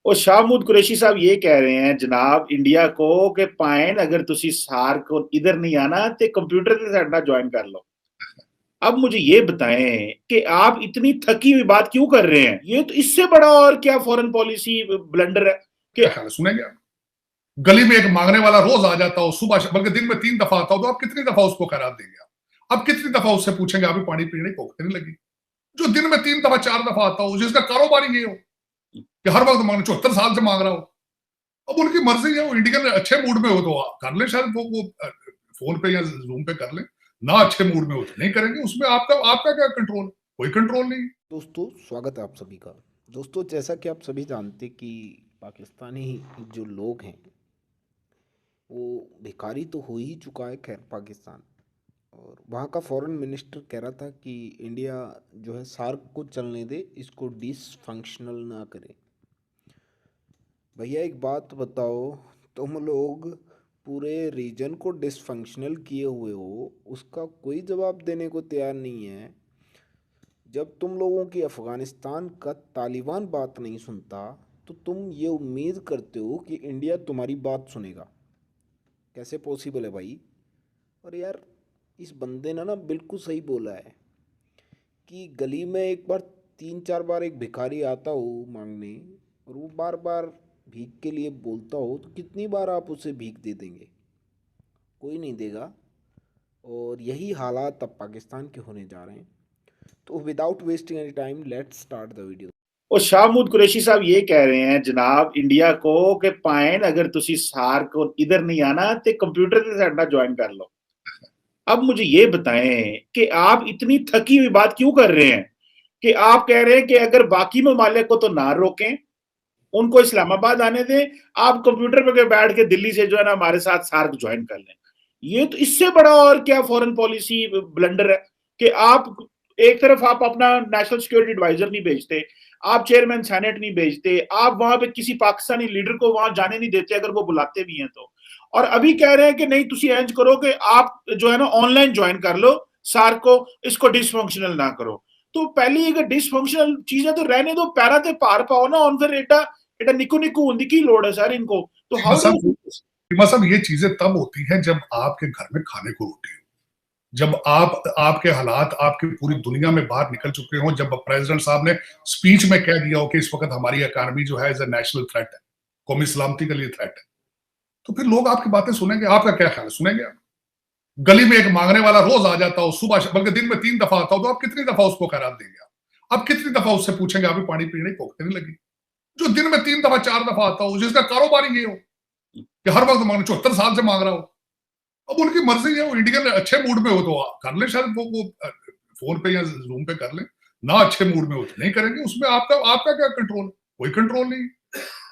ਉਹ शाहमूद कुरैशी साहब ये कह रहे हैं जनाब इंडिया को कि पाइन अगर तुसी सार्क को इधर नहीं आना तो कंप्यूटर के साथ ना ज्वाइन कर लो। अब मुझे ये बताएं कि आप इतनी थकी हुई बात क्यों कर रहे हैं? ये तो इससे बड़ा और क्या फॉरेन पॉलिसी ब्लंडर है कि क्या ख्याल है, सुनेंगे आप? गली में एक मांगने वाला रोज आ जाता हो, सुबह बल्कि दिन में 3 दफा आता हो, तो आप कितनी दफा उसको खैरात देंगे? आप कितनी दफा उससे पूछेंगे आप भी पानी पीने को नहीं लगी? जो दिन में 3 दफा 4 दफा आता हो, जिसका कारोबार ही ये हो कि हर वक्त मांग 74 साल से मांग रहा हो। अब उनकी मर्जी है, वो इंडियन अच्छे मूड में हो तो कर ले, शायद वो फोन पे या जूम पे कर ले। ना अच्छे मूड में हो तो नहीं करेंगे। उसमें आपका आपका क्या कंट्रोल? कोई कंट्रोल नहीं। दोस्तों, स्वागत है आप सभी का। दोस्तों, जैसा कि आप सभी जानते कि पाकिस्तानी जो लोग हैं वो भिखारी तो हो ही चुका है। खैर, पाकिस्तान और वहाँ का फॉरेन मिनिस्टर कह रहा था कि इंडिया जो है सार्क को चलने दे, इसको डिसफंक्शनल ना करे। भैया एक बात बताओ, तुम लोग पूरे रीजन को डिसफंक्शनल किए हुए हो, उसका कोई जवाब देने को तैयार नहीं है। जब तुम लोगों की अफ़गानिस्तान का तालिबान बात नहीं सुनता तो तुम ये उम्मीद करते हो कि इंडिया तुम्हारी बात सुनेगा। कैसे पॉसिबल है भाई? और यार, इस बंदे ने ना बिल्कुल सही बोला है कि गली में एक बार 3-4 बार एक भिखारी आता हो मांगने और वो बार बार भीख के लिए बोलता हो, तो कितनी बार आप उसे भीख दे देंगे? कोई नहीं देगा। और यही हालात अब पाकिस्तान के होने जा रहे हैं। तो without wasting any time, let's start the video. ਉਹ शाहमूद कुरैशी साहब ये कह रहे हैं जनाब इंडिया को कि पाइन अगर तुसी सार्क को इधर नहीं आना तो कंप्यूटर के साथ ना ज्वाइन कर लो। अब मुझे ये बताएं कि आप इतनी थकी हुई बात क्यों कर रहे हैं कि आप कह रहे हैं कि अगर बाकी ममालिक को तो ना रोकें, उनको इस्लामाबाद आने दें, आप कंप्यूटर पे बैठ के दिल्ली से जो है ना हमारे साथ सार्क ज्वाइन कर लें। ये तो इससे बड़ा और क्या फॉरेन पॉलिसी ब्लंडर है कि आप एक तरफ आप अपना नेशनल सिक्योरिटी एडवाइजर नहीं भेजते, आप चेयरमैन सेनेट नहीं भेजते, आप वहां पे किसी पाकिस्तानी लीडर को वहां जाने नहीं देते अगर वो बुलाते भी हैं तो। और अभी कह रहे हैं कि नहीं तुसी एंज करो कि आप जो है ना ऑनलाइन ज्वाइन कर लो सार्क को, इसको डिसफंक्शनल ना करो। तो पहली अगर डिसफंक्शनल चीजें तो रहने दो, पैरा ते पार पाओ ना, और फिर एटा एटा निको निको होने की लोड है सर इनको। तो हाउ डू मतलब ये चीजें तब होती हैं जब आपके घर में खाने को रोटी हो, जब आपके हालात आपकी पूरी दुनिया में बाहर निकल चुके हों, जब प्रेसिडेंट साहब ने स्पीच में कह दिया हो कि इस वक्त हमारी इकोनॉमी जो है इज अ नेशनल थ्रेट है, कौमी सलामती के लिए थ्रेट है, तो फिर लोग आपकी बातें सुनेंगे? आपका क्या ख्याल है, सुनेंगे आप? गली में एक मांगने वाला रोज आ जाता हो, सुबह बल्कि दिन में 3 दफा आता हो, तो आप कितनी दफा उसको खैरात देंगे? आप कितनी दफा उससे पूछेंगे आप भी पानी पीने को नहीं लगी? जो दिन में 3 दफा 4 दफा आता हो, जिसका कारोबार ही ये हो कि हर वक्त मांग 74 साल से मांग रहा हो। अब उनकी मर्जी है, वो इंडियन अच्छे मूड में हो तो कर ले, शायद वो फोन पे या जूम पे कर ले। ना अच्छे मूड में हो तो नहीं करेंगे। उसमें आपका आपका क्या कंट्रोल? कोई कंट्रोल नहीं।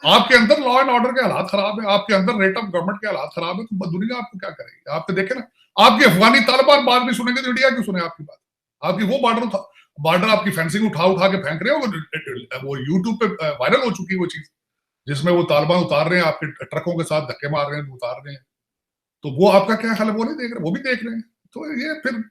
आपके अंदर लॉ एंड ऑर्डर के हालात खराब है, आपके अंदर रेट ऑफ गवर्नमेंट के हालात खराब है, तो दुनिया आपको क्या करेगी? आप तो देखे ना, आपकी अफगानी तालिबान बात नहीं सुनेंगे तो इंडिया क्यों सुने आपकी बात? आपकी वो बॉर्डर आपकी फेंसिंग उठा उठा के फेंक रहे हो, वो यूट्यूब पे वायरल हो चुकी है वो चीज, जिसमें वो तालिबान उतार रहे हैं, आपके ट्रकों के साथ धक्के मार रहे हैं, उतार रहे हैं। तो वो आपका क्या ख्याल है? वो नहीं देख रहे, वो भी देख रहे हैं। तो ये फिर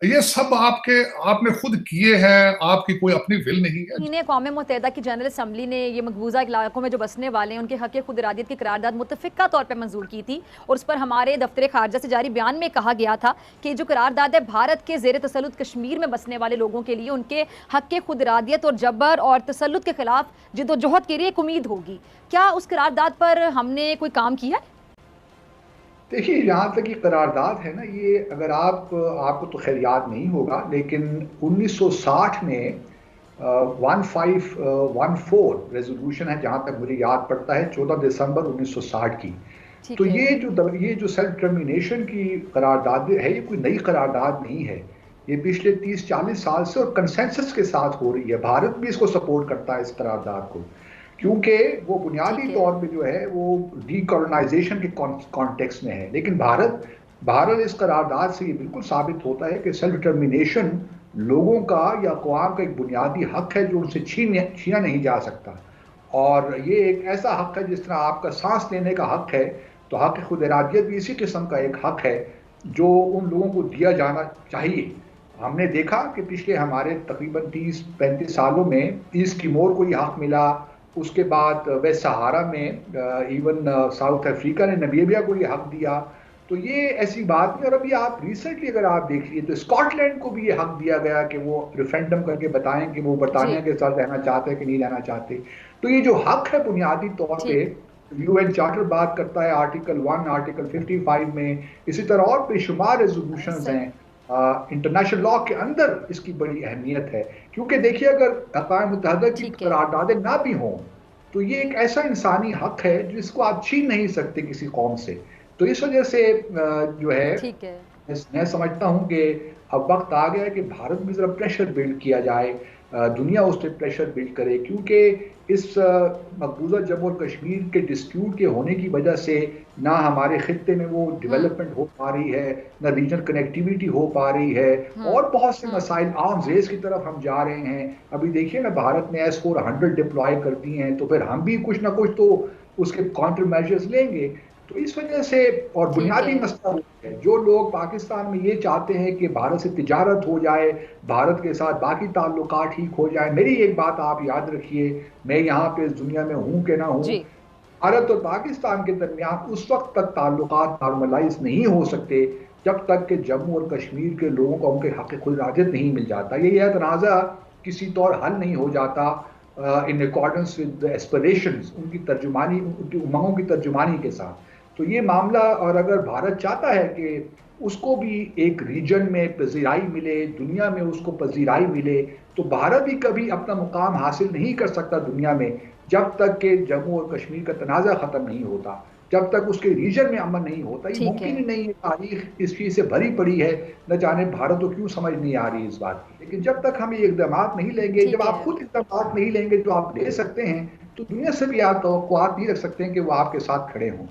ये सब आपने खुद किए हैं, आपकी कोई अपनी विल नहीं है। इन्हें कौम मुत्तहिदा की जनरल असम्बली ने ये मकबूजा इलाकों में जो बसने वाले हैं उनके हक खुद इरादियत की करारदाद मुतफ़िका तौर पर मंजूर की थी, और उस पर हमारे दफ्तर खारजा से जारी बयान में कहा गया था कि जो करारदाद है भारत के ज़ेर तसल्लुत कश्मीर में बसने वाले लोगों के लिए उनके हक खुद इरादियत और जबर और तसल्लुत के खिलाफ जद्दोजहद के लिए एक उम्मीद होगी। क्या उस करारदाद पर हमने कोई काम किया है? देखिए, जहाँ तक ये करारदाद है ना, ये अगर आपको तो खैर याद नहीं होगा, लेकिन 1960 में 1514 रेजोल्यूशन है, जहाँ तक मुझे याद पड़ता है, 14 दिसंबर 1960 की। तो ये जो सेल्फ डिटर्मिनेशन की करारदाद है, ये कोई नई करारदाद नहीं है। ये पिछले 30-40 साल से और कंसेंसस के साथ हो रही है। भारत भी इसको सपोर्ट करता है, इस करारदाद को, क्योंकि वो बुनियादी तौर पे जो है वो डीकोलोनाइजेशन के कॉन्टेक्स्ट में है। लेकिन भारत इस करारदाद से ये बिल्कुल साबित होता है कि सेल्फ डिटर्मिनेशन लोगों का या अक़वाम का एक बुनियादी हक है जो उनसे छीना नहीं जा सकता। और ये एक ऐसा हक है, जिस तरह आपका सांस लेने का हक है, तो हक खुद इरादियत भी इसी किस्म का एक हक है जो उन लोगों को दिया जाना चाहिए। हमने देखा कि पिछले हमारे तकरीबन 30-35 सालों में ईस्ट तिमोर को ये हक मिला, उसके बाद वेस्ट सहारा में इवन साउथ अफ्रीका ने नमीबिया को ये हक दिया। तो ये ऐसी बात नहीं। और अभी आप रिसेंटली अगर आप देखिए तो स्कॉटलैंड को भी ये हक दिया गया कि वो रेफरेंडम करके बताएं कि वो बरतानिया के साथ रहना चाहते हैं कि नहीं रहना चाहते। तो ये जो हक है बुनियादी तौर पे यूएन चार्टर बात करता है आर्टिकल 1 आर्टिकल 55 में, इसी तरह और बेशुमार रेजोल्यूशंस हैं इंटरनेशनल लॉ के अंदर इसकी बड़ी अहमियत है। क्योंकि देखिए अगर अक़वाम मुत्तहिदा की करारदादें ना भी हों तो ये एक ऐसा इंसानी हक है जिसको आप छीन नहीं सकते किसी कौम से। तो इस वजह से जो है मैं समझता हूं कि अब वक्त आ गया है कि भारत में जरा प्रेशर बिल्ड किया जाए, दुनिया उस पर प्रेशर बिल्ड करे, क्योंकि इस मकबूजा जम्मू और कश्मीर के डिस्प्यूट के होने की वजह से ना हमारे खित्ते में वो डेवलपमेंट हो पा रही है, ना रीजनल कनेक्टिविटी हो पा रही है, और बहुत से मसाइल आर्म्स रेस की तरफ हम जा रहे हैं। अभी देखिए ना भारत ने S-400 डिप्लॉय कर दी हैं, तो फिर हम भी कुछ ना कुछ तो उसके काउंटर मेजर्स लेंगे। तो इस वजह से और बुनियादी मसला है जो लोग पाकिस्तान में ये चाहते हैं कि भारत से तिजारत हो जाए, भारत के साथ बाकी ताल्लुकात ठीक हो जाए। मेरी एक बात आप याद रखिए, मैं यहाँ पे इस दुनिया में हूँ कि ना हूँ, भारत और पाकिस्तान के दरमियान उस वक्त तक ताल्लुकात नॉर्मलाइज नहीं हो सकते जब तक कि जम्मू और कश्मीर के लोगों को उनके हक खुद इरादत नहीं मिल जाता। ये तनाज़ा किसी तौर हल नहीं हो जाता इन अकॉर्डेंस विद एस्पिरेशंस, उनकी तर्जुमानी, उनकी उमंगों की तर्जुमानी के साथ। तो ये मामला, और अगर भारत चाहता है कि उसको भी एक रीजन में पजीराई मिले, दुनिया में उसको पजीराई मिले, तो भारत भी कभी अपना मुकाम हासिल नहीं कर सकता दुनिया में जब तक कि जम्मू और कश्मीर का तनाज़ा ख़त्म नहीं होता, जब तक उसके रीजन में अमन नहीं होता। ये मुमकिन ही नहीं है। तारीख इस चीज़ से भरी पड़ी है, न जाने भारत को क्यों समझ नहीं आ रही इस बात की। लेकिन जब तक हम ये इक़दामात नहीं लेंगे, जब आप खुद इक़दामात नहीं लेंगे जो आप ले सकते हैं, तो दुनिया से भी आप तवक्कुआत नहीं रख सकते हैं कि वो आपके साथ खड़े हों।